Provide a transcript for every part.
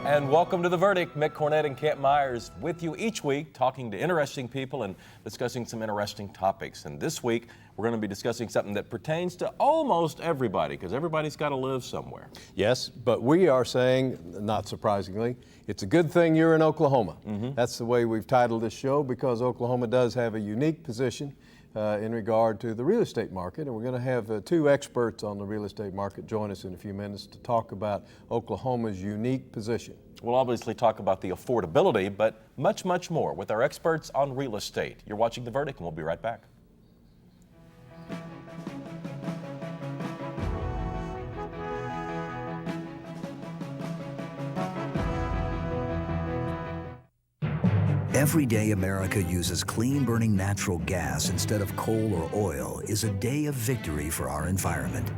And welcome to The Verdict. Mick Cornett and Kent Myers with you each week, talking to interesting people and discussing some interesting topics. And this week, we're going to be discussing something that pertains to almost everybody, because everybody's got to live somewhere. Yes, but we are saying, not surprisingly, it's a good thing you're in Oklahoma. That's the way we've titled this show, because Oklahoma does have a unique position in regard to the real estate market. And we're going to have two experts on the real estate market join us in a few minutes to talk about Oklahoma's unique position. We'll obviously talk about the affordability, but much, much more with our experts on real estate. You're watching The Verdict, and we'll be right back. Every day America uses clean-burning natural gas instead of coal or oil is a day of victory for our environment.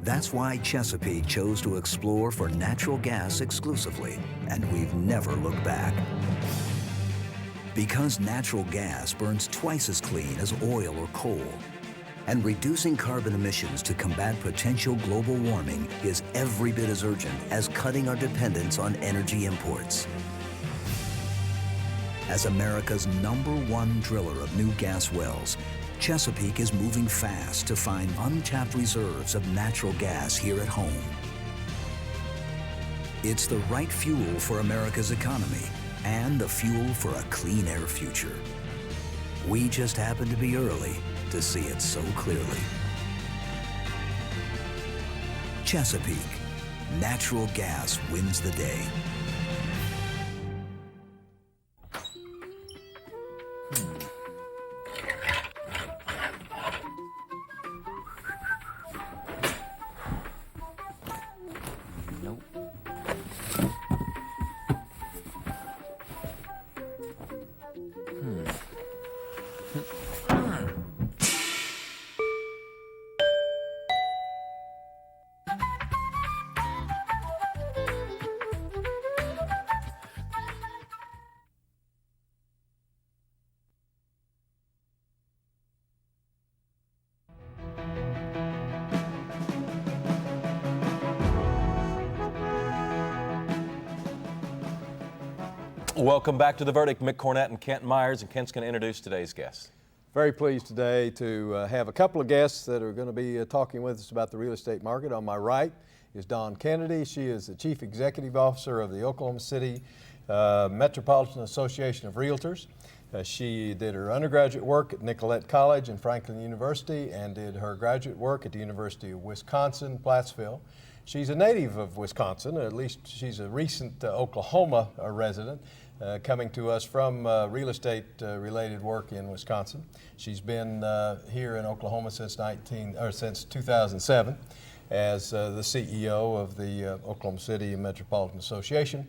That's why Chesapeake chose to explore for natural gas exclusively, and we've never looked back. Because natural gas burns twice as clean as oil or coal, and reducing carbon emissions to combat potential global warming is every bit as urgent as cutting our dependence on energy imports. As America's #1 driller of new gas wells, Chesapeake is moving fast to find untapped reserves of natural gas here at home. It's the right fuel for America's economy and the fuel for a clean air future. We just happen to be early to see it so clearly. Chesapeake, natural gas wins the day. Welcome back to The Verdict. Mick Cornett and Kent Myers, and Kent's going to introduce today's guests. Very pleased today to have a couple of guests that are going to be talking with us about the real estate market. On my right is Dawn Kennedy. She is the Chief Executive Officer of the Oklahoma City Metropolitan Association of Realtors. She did her undergraduate work at Nicollet College and Franklin University, and did her graduate work at the University of Wisconsin, Plattsville. She's a native of Wisconsin, or at least she's a recent Oklahoma resident, coming to us from real estate related work in Wisconsin. She's been here in Oklahoma since 2007 as the CEO of the Oklahoma City Metropolitan Association.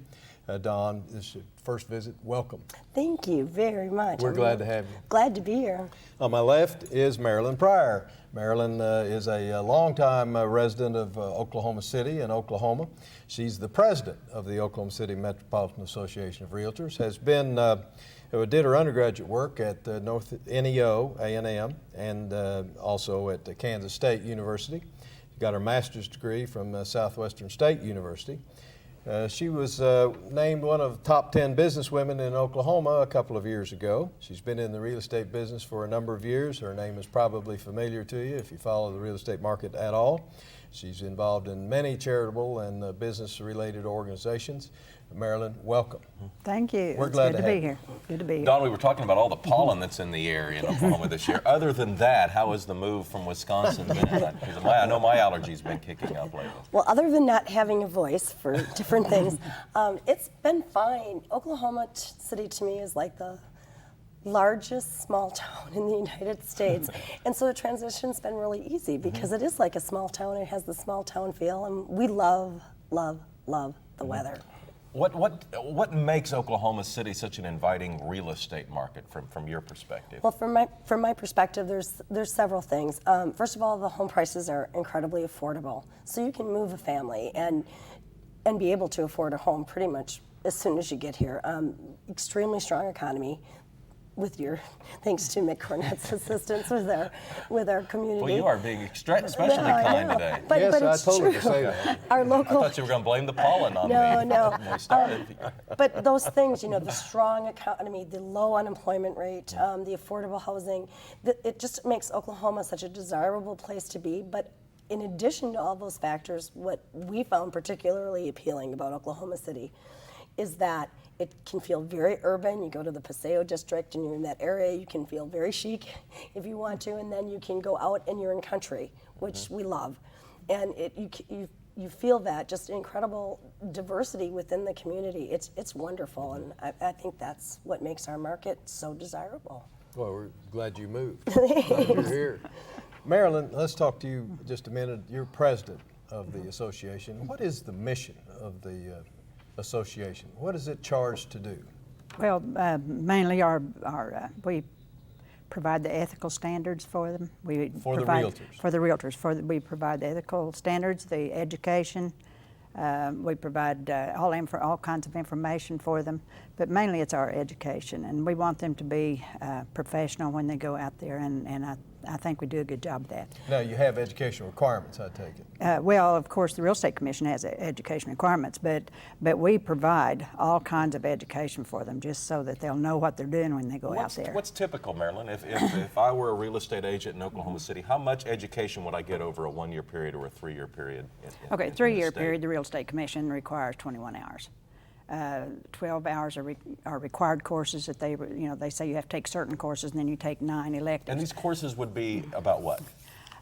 Dawn, this is your first visit. Welcome. Thank you very much. We're glad to have you. Glad to be here. On my left is Marolyn Pryor. Marolyn is a longtime resident of Oklahoma City in Oklahoma. She's the president of the Oklahoma City Metropolitan Association of Realtors. Has been did her undergraduate work at North NEO A&M and also at Kansas State University. Got her master's degree from Southwestern State University. She was named one of the top 10 businesswomen in Oklahoma a couple of years ago. She's been in the real estate business for a number of years. Her name is probably familiar to you if you follow the real estate market at all. She's involved in many charitable and business-related organizations. Marolyn, welcome. Thank you. We're glad to be here. Good to be here. Dawn, we were talking about all the pollen that's in the air in Oklahoma this year. Other than that, how has the move from Wisconsin been? Because I know my allergies been kicking up lately. Well, other than not having a voice for different things, it's been fine. Oklahoma City to me is like the largest small town in the United States. And so the transition's been really easy because it is like a small town. It has the small town feel, and we love, love, love the weather. What makes Oklahoma City such an inviting real estate market from your perspective? Well, from my perspective, there's several things. First of all, the home prices are incredibly affordable, so you can move a family and be able to afford a home pretty much as soon as you get here. Extremely strong economy. with your, thanks to Mick Cornett's assistance with our community. Well, you are being especially kind today. But Yes, it's I told her true. to say that. Our I local. thought you were going to blame the pollen on me No. when we started. But those things, the strong economy, the low unemployment rate, the affordable housing, it just makes Oklahoma such a desirable place to be. But in addition to all those factors, what we found particularly appealing about Oklahoma City is that it can feel very urban. You go to the Paseo district and you're in that area, you can feel very chic if you want to, and then you can go out and you're in country, which we love. And you feel that just incredible diversity within the community. It's wonderful, and I think that's what makes our market so desirable. Well, we're glad you moved. Glad you're here. Marolyn, let's talk to you just a minute. You're president of the association. What is the mission of the association? What is it charged to do? Well, mainly we provide the ethical standards for them. We For the provide, realtors? For the realtors. We provide the ethical standards, the education. We provide all kinds of information for them, but mainly it's our education, and we want them to be professional when they go out there, and I think we do a good job of that. Now, you have educational requirements, I take it. Well, of course, the Real Estate Commission has education requirements, but we provide all kinds of education for them just so that they'll know what they're doing when they go out there. What's typical, Marolyn? If I were a real estate agent in Oklahoma City, how much education would I get over a 1-year period or a 3-year period? Okay, 3-year period, the Real Estate Commission requires 21 hours. 12 hours are required courses that they say you have to take certain courses, and then you take 9 electives. And these courses would be about what?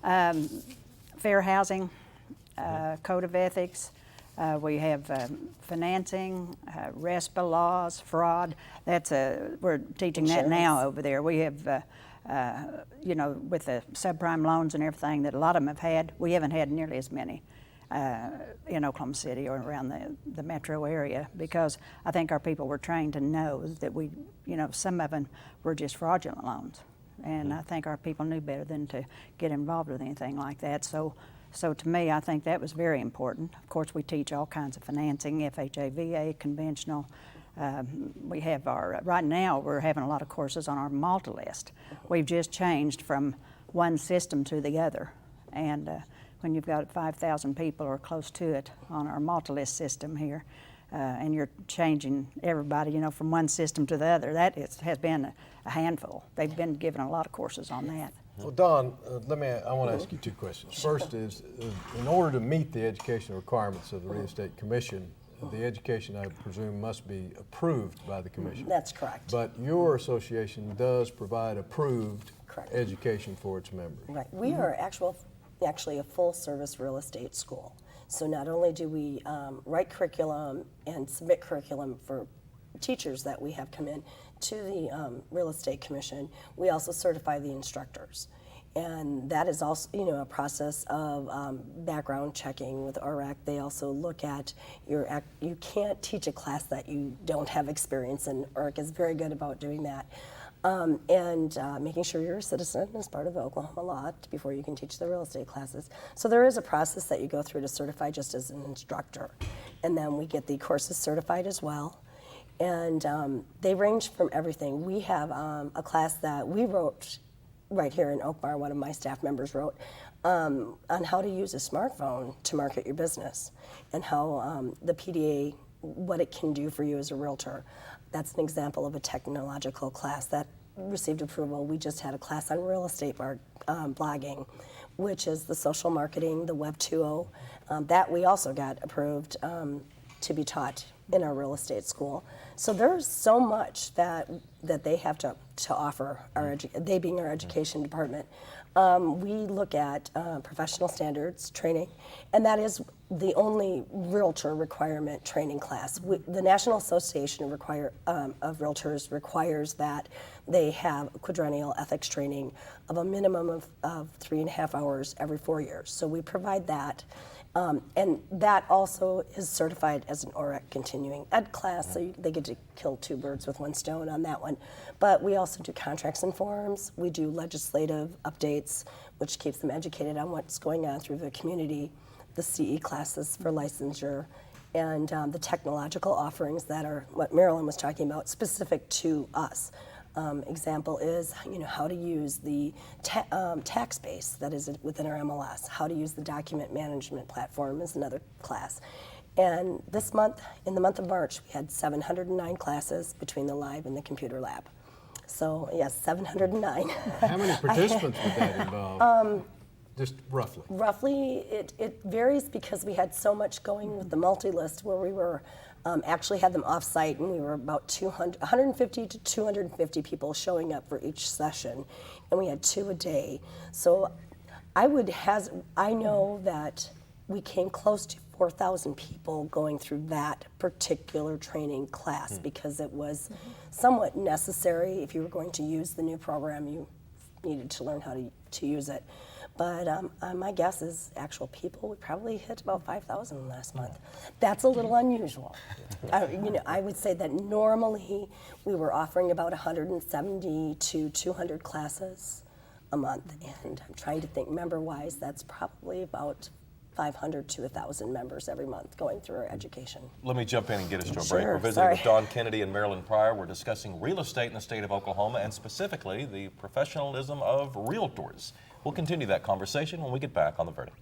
Fair housing, code of ethics. We have financing, RESPA laws, fraud. We're teaching that now over there. We have, with the subprime loans and everything that a lot of them have had, we haven't had nearly as many in Oklahoma City or around the metro area, because I think our people were trained to know that some of them were just fraudulent loans. And I think our people knew better than to get involved with anything like that. So to me, I think that was very important. Of course, we teach all kinds of financing, FHA, VA, conventional. We have right now we're having a lot of courses on our Malta list. We've just changed from one system to the other. And when you've got 5,000 people or close to it on our multi-list system here, and you're changing everybody, from one system to the other, has been a handful. They've been given a lot of courses on that. Well, Don, I want to ask you 2 questions. First is, in order to meet the educational requirements of the Real Estate Commission, the education, I presume, must be approved by the Commission. That's correct. But your association does provide approved Correct. education for its members. Right. We are actually a full-service real estate school. So not only do we write curriculum and submit curriculum for teachers that we have come in to the Real Estate Commission, we also certify the instructors. And that is also, a process of background checking with ORAC. They also look at you can't teach a class that you don't have experience in. ORAC is very good about doing that. And making sure you're a citizen as part of the Oklahoma law before you can teach the real estate classes. So there is a process that you go through to certify just as an instructor. And then we get the courses certified as well. And they range from everything. We have a class that we wrote right here in Oak Bar, one of my staff members wrote, on how to use a smartphone to market your business, and how the PDA, what it can do for you as a realtor. That's an example of a technological class that received approval. We just had a class on real estate blogging, which is the social marketing, the Web 2.0. That we also got approved to be taught in our real estate school. So there's so much that they have to offer, they being our education department. We look at professional standards training, and that is the only realtor requirement training class. The National Association of Realtors requires that they have quadrennial ethics training of a minimum of 3.5 hours every 4 years. So we provide that. And that also is certified as an ORAC continuing ed class, so they get to kill 2 birds with 1 stone on that one. But we also do contracts and forms. We do legislative updates, which keeps them educated on what's going on through the community, the CE classes for licensure, and the technological offerings that are what Marolyn was talking about, specific to us. Example is, how to use the tax base that is within our MLS, how to use the document management platform is another class. And this month, in the month of March, we had 709 classes between the live and the computer lab. So yes, 709. How many participants would that involve? Just roughly. Roughly, it varies because we had so much going with the multi-list where we were actually had them off-site, and we were about 150 to 250 people showing up for each session, and we had 2 a day. So I know that we came close to 4,000 people going through that particular training class because it was somewhat necessary. If you were going to use the new program, you needed to learn how to use it. But my guess is actual people, we probably hit about 5,000 last month. That's a little unusual. I would say that normally we were offering about 170 to 200 classes a month. And I'm trying to think member-wise, that's probably about 500 to 1,000 members every month going through our education. Let me jump in and get us to a break. Sure, We're visiting with Dawn Kennedy and Marolyn Pryor. We're discussing real estate in the state of Oklahoma and specifically the professionalism of realtors. We'll continue that conversation when we get back on The Verdict.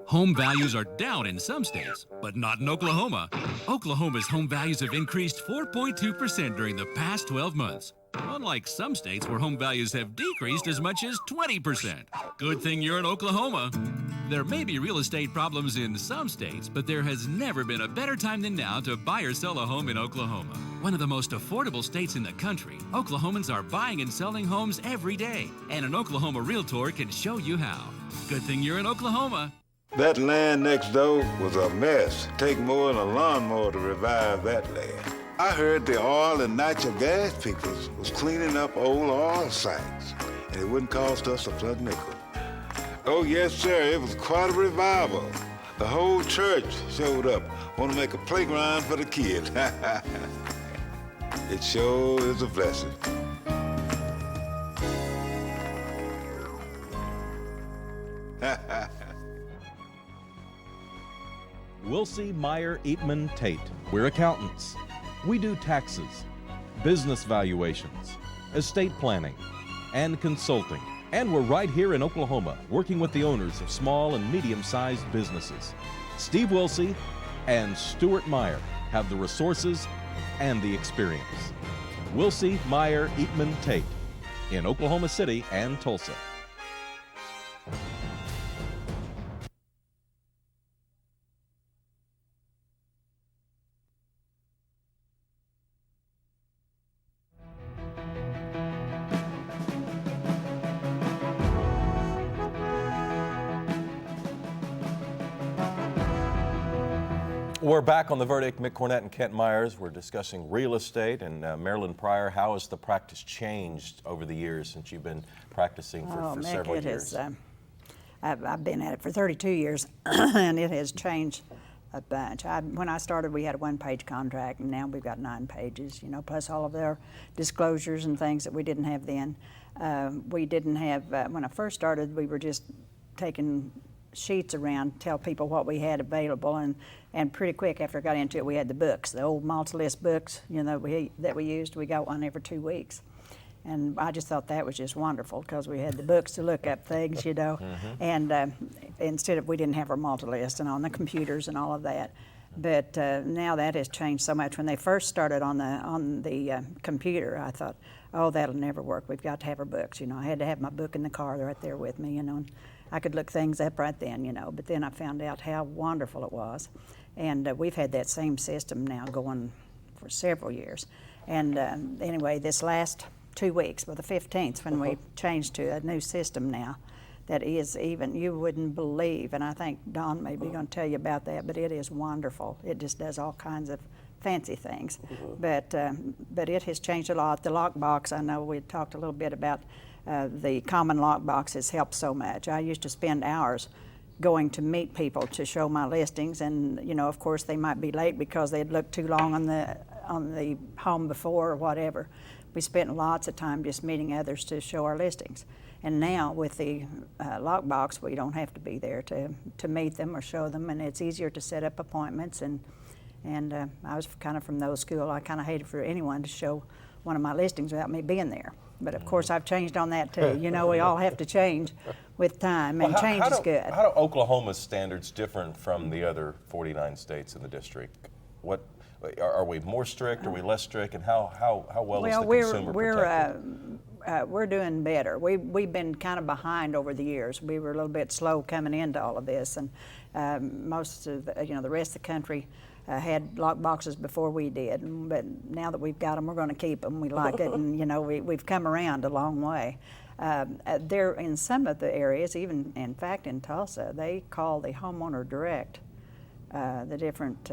Home values are down in some states, but not in Oklahoma. Oklahoma's home values have increased 4.2% during the past 12 months. Unlike some states where home values have decreased as much as 20%. Good thing you're in Oklahoma. There may be real estate problems in some states, but there has never been a better time than now to buy or sell a home in Oklahoma. One of the most affordable states in the country, Oklahomans are buying and selling homes every day, and an Oklahoma realtor can show you how. Good thing you're in Oklahoma. That land next door was a mess. Take more than a lawnmower to revive that land. I heard the oil and natural gas people was cleaning up old oil sites, and it wouldn't cost us a plug nickel. Oh yes, sir, it was quite a revival. The whole church showed up, want to make a playground for the kids. It sure is a blessing. Wilsey, Meyer, Eatman, Tate. We're accountants. We do taxes, business valuations, estate planning, and consulting. And we're right here in Oklahoma, working with the owners of small and medium-sized businesses. Steve Wilsey and Stuart Meyer have the resources and the experience. Wilsey, Meyer, Eatman, Tate in Oklahoma City and Tulsa. We're back on The Verdict. Mick Cornett and Kent Myers. We're discussing real estate. And Marolyn Pryor, how has the practice changed over the years since you've been practicing for several years? I've been at it for 32 years, and it has changed a bunch. When I started, we had a one-page contract, and now we've got 9 pages, plus all of their disclosures and things that we didn't have then. We didn't have, when I first started, we were just taking sheets around, tell people what we had available, and pretty quick after I got into it, we had the books, the old multi-list books, that we used. We got one every 2 weeks, and I just thought that was just wonderful because we had the books to look up things, and instead of we didn't have our multi-list and on the computers and all of that. But now that has changed so much. When they first started on the computer, I thought, oh, that'll never work. We've got to have our books. I had to have my book in the car right there with me, and I could look things up right then, But then I found out how wonderful it was. And we've had that same system now going for several years. And anyway, this last 2 weeks, well, the 15th, when we changed to a new system now, that is even, you wouldn't believe, and I think Dawn may be going to tell you about that, but it is wonderful. It just does all kinds of fancy things. But it has changed a lot. The lockbox, I know we talked a little bit about the common lockbox has helped so much. I used to spend hours going to meet people to show my listings, and of course they might be late because they'd looked too long on the home before or whatever. We spent lots of time just meeting others to show our listings. And now with the lockbox, we don't have to be there to meet them or show them, and it's easier to set up appointments. And I was kind of from the old school. I kind of hated for anyone to show one of my listings without me being there. But of course, I've changed on that too. You know, we all have to change with time, and change is good. How do Oklahoma's standards differ from the other 49 states in the district? What are we more strict? Are we less strict? And how well is the consumer protected? We're doing better. We've been kind of behind over the years. We were a little bit slow coming into all of this, and most of the rest of the country had lock boxes before we did. But now that we've got them, we're going to keep them. We like it, and we've come around a long way. There in some of the areas, even in fact in Tulsa, they call the homeowner direct. The different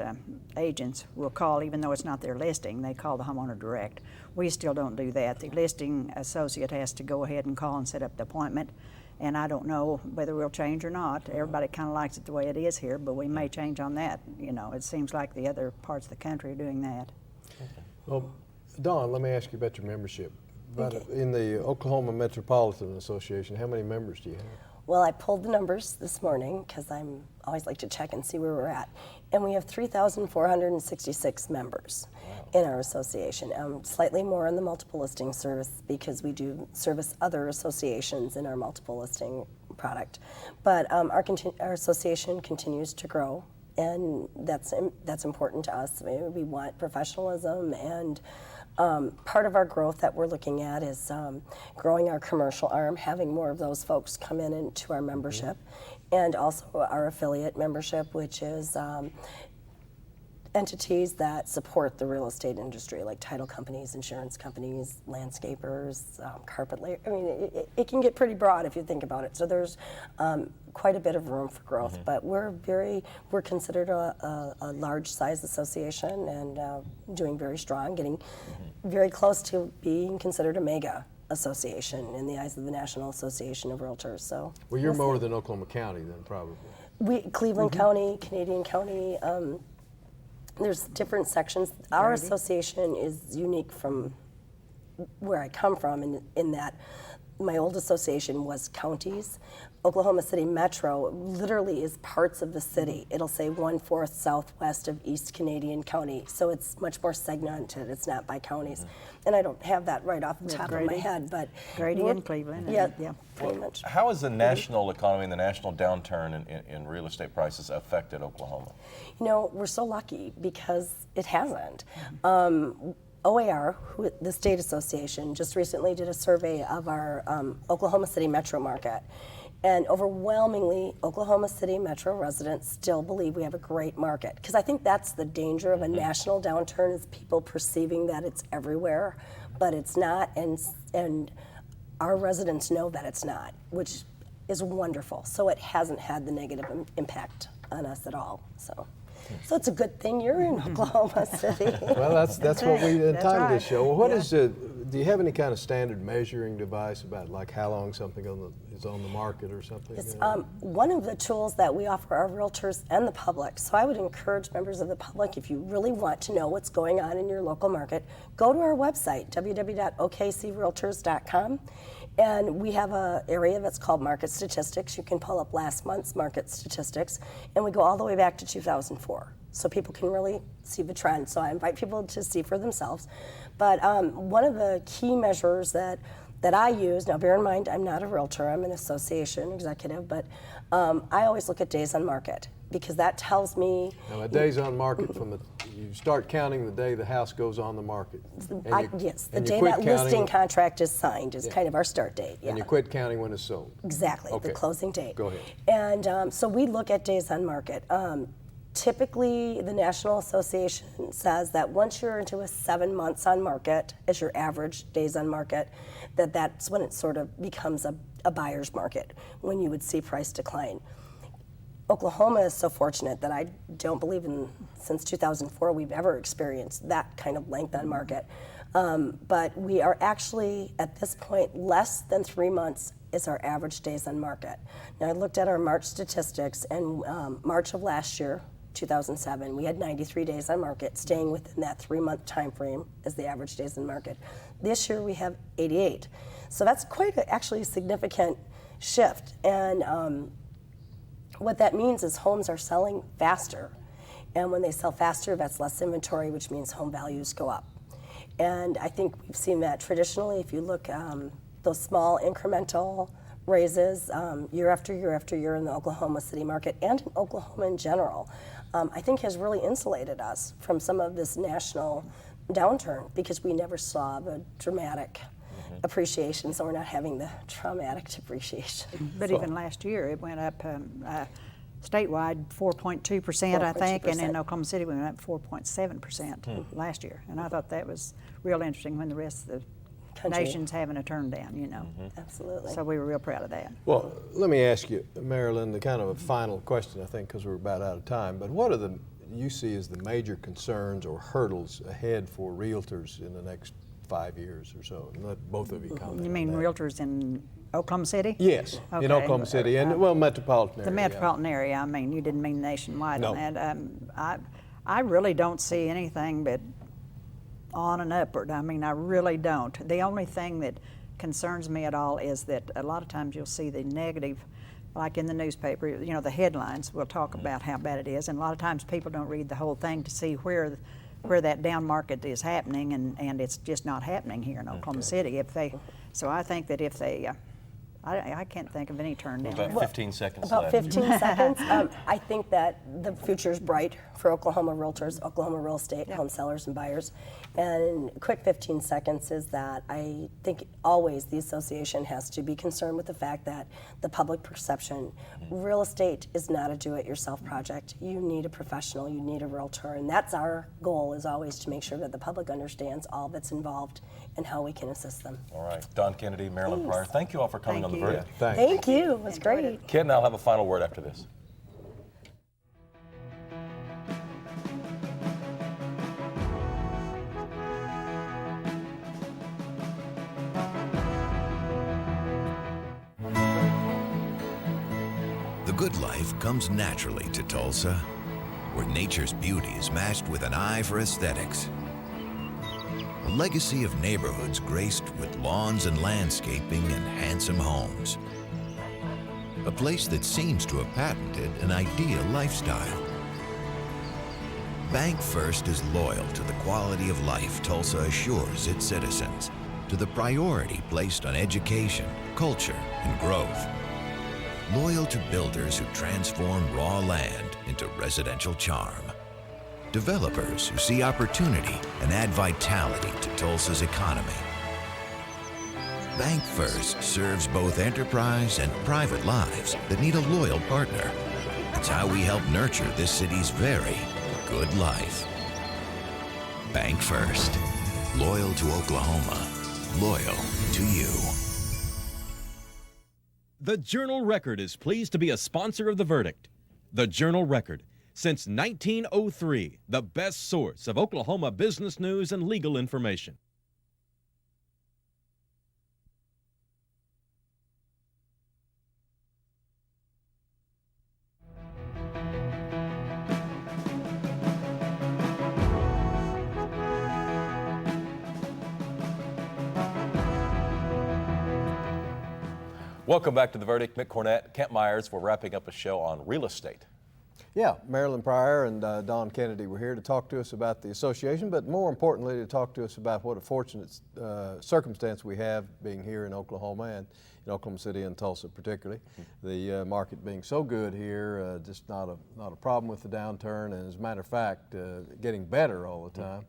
agents will call, even though it's not their listing, they call the homeowner direct. We still don't do that. The listing associate has to go ahead and call and set up the appointment, and I don't know whether we'll change or not. Everybody kind of likes it the way it is here, but we may change on that. It seems like the other parts of the country are doing that. Well, Dawn, let me ask you about your membership. In the Oklahoma Metropolitan Association, how many members do you have? Well, I pulled the numbers this morning because I always like to check and see where we're at. And we have 3,466 members in our association. Slightly more in the multiple listing service because we do service other associations in our multiple listing product. But our association continues to grow, and that's important to us. We want professionalism, and part of our growth that we're looking at is growing our commercial arm, having more of those folks come into our membership, and also our affiliate membership, which is entities that support the real estate industry, like title companies, insurance companies, landscapers, carpet layer. I mean, it can get pretty broad if you think about it. So there's quite a bit of room for growth, but we're considered a large size association and doing very strong, getting very close to being considered a mega association in the eyes of the National Association of Realtors. So well, you're more than Oklahoma County then, probably. Cleveland County, Canadian County. There's different sections. Our association is unique from where I come from in that my old association was counties. Oklahoma City Metro literally is parts of the city. It'll say 1/4 southwest of East Canadian County, so it's much more segmented. It's not by counties. And I don't have that right off the top of my head, but Grady and Cleveland. Yeah, pretty much. How has the national economy and the national downturn in real estate prices affected Oklahoma? We're so lucky because it hasn't. OAR, the state association, just recently did a survey of our Oklahoma City Metro market. And overwhelmingly, Oklahoma City Metro residents still believe we have a great market. Because I think that's the danger of a national downturn, is people perceiving that it's everywhere, but it's not. And our residents know that it's not, which is wonderful. So it hasn't had the negative impact on us at all. So it's a good thing you're in Oklahoma City. Well, that's what we entitled this show. Well, what Yeah. is do you have any kind of standard measuring device about like how long something is on the market or something? It's one of the tools that we offer our realtors and the public. So I would encourage members of the public, if you really want to know what's going on in your local market, go to our website, www.okcrealtors.com. And we have an area that's called Market Statistics. You can pull up last month's market statistics, and we go all the way back to 2004. So people can really see the trend. So I invite people to see for themselves. But one of the key measures that I use, now bear in mind, I'm not a realtor, I'm an association executive, but I always look at days on market, because that tells me. Now, the days on market you start counting the day the house goes on the market. Yes, the day that listing contract is signed is kind of our start date. Yeah. And you quit counting when it's sold. Exactly, Okay. the closing date. Go ahead. And so we look at days on market. Typically, the National Association says that once you're into a 7 months on market, as your average days on market, that's when it sort of becomes a buyer's market, when you would see price decline. Oklahoma is so fortunate that I don't believe since 2004 we've ever experienced that kind of length on market. But we are actually, at this point, less than 3 months is our average days on market. Now, I looked at our March statistics, and March of last year, 2007. We had 93 days on market, staying within that 3-month time frame as the average days in market. This year we have 88. So that's quite actually a significant shift. And what that means is homes are selling faster. And when they sell faster, that's less inventory, which means home values go up. And I think we've seen that traditionally. If you look those small incremental raises year after year after year in the Oklahoma City market and in Oklahoma in general, I think has really insulated us from some of this national downturn because we never saw the dramatic appreciation, so we're not having the traumatic depreciation. But even last year, it went up statewide 4.2%, I think, and in Oklahoma City we went up 4.7% last year. And I thought that was real interesting when the rest of the nation's having a turn down, you know. Absolutely. So we were real proud of that. Well, let me ask you, Marolyn, the kind of a final question, I think, because we're about out of time, but what are you see as the major concerns or hurdles ahead for realtors in the next 5 years or so? And let both of you comment. You mean on that. realtors in Oklahoma City? Yes, Okay. in Oklahoma City and, well, metropolitan area. The metropolitan area, I mean, you didn't mean nationwide No. on that. I really don't see anything but on and upward. I mean, I really don't. The only thing that concerns me at all is that a lot of times you'll see the negative, like in the newspaper, you know, the headlines will talk about how bad it is, and a lot of times people don't read the whole thing to see where that down market is happening, and it's just not happening here in Oklahoma City. So I think that if they, I can't think of any turn down. About 15 seconds About left. 15 seconds. I think that the future is bright for Oklahoma realtors, Oklahoma real estate, home sellers and buyers. And quick 15 seconds is that I think always the association has to be concerned with the fact that the public perception, real estate is not a do-it-yourself project. You need a professional, you need a realtor, and that's our goal, is always to make sure that the public understands all that's involved and how we can assist them. All right. Don Kennedy, Marolyn Pryor, thank you all for coming Thank on you. The Verdict. Thanks. Thank you, it was great. Ken, I'll have a final word after this. The good life comes naturally to Tulsa, where nature's beauty is matched with an eye for aesthetics. A legacy of neighborhoods graced with lawns and landscaping and handsome homes. A place that seems to have patented an ideal lifestyle. Bank First is loyal to the quality of life Tulsa assures its citizens, to the priority placed on education, culture, and growth. Loyal to builders who transform raw land into residential charm. Developers who see opportunity and add vitality to Tulsa's economy. Bank First serves both enterprise and private lives that need a loyal partner. It's how we help nurture this city's very good life. Bank First. Loyal to Oklahoma. Loyal to you. The Journal-Record is pleased to be a sponsor of The Verdict. The Journal-Record, since 1903, the best source of Oklahoma business news and legal information. Welcome back to The Verdict. Mick Cornett, Kent Myers. We're wrapping up a show on real estate. Yeah, Marolyn Pryor and Don Kennedy were here to talk to us about the association, but more importantly to talk to us about what a fortunate circumstance we have being here in Oklahoma and in Oklahoma City and Tulsa particularly. The market being so good here, just not a problem with the downturn, and as a matter of fact, getting better all the time.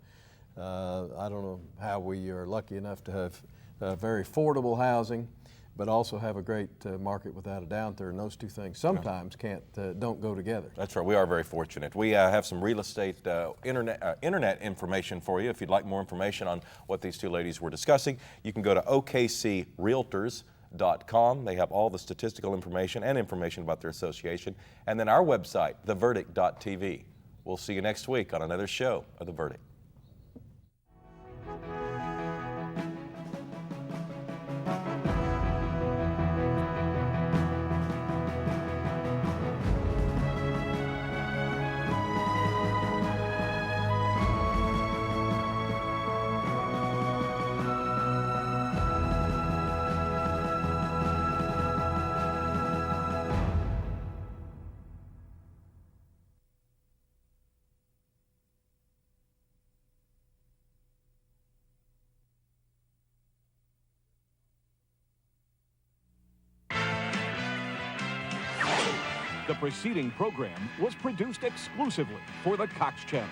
I don't know how we are lucky enough to have very affordable housing, but also have a great market without a downturn. Those two things sometimes don't go together. That's right. We are very fortunate. We have some real estate internet information for you. If you'd like more information on what these two ladies were discussing, you can go to OKCRealtors.com. They have all the statistical information and information about their association. And then our website, theverdict.tv. We'll see you next week on another show of The Verdict. The preceding program was produced exclusively for the Cox Channel.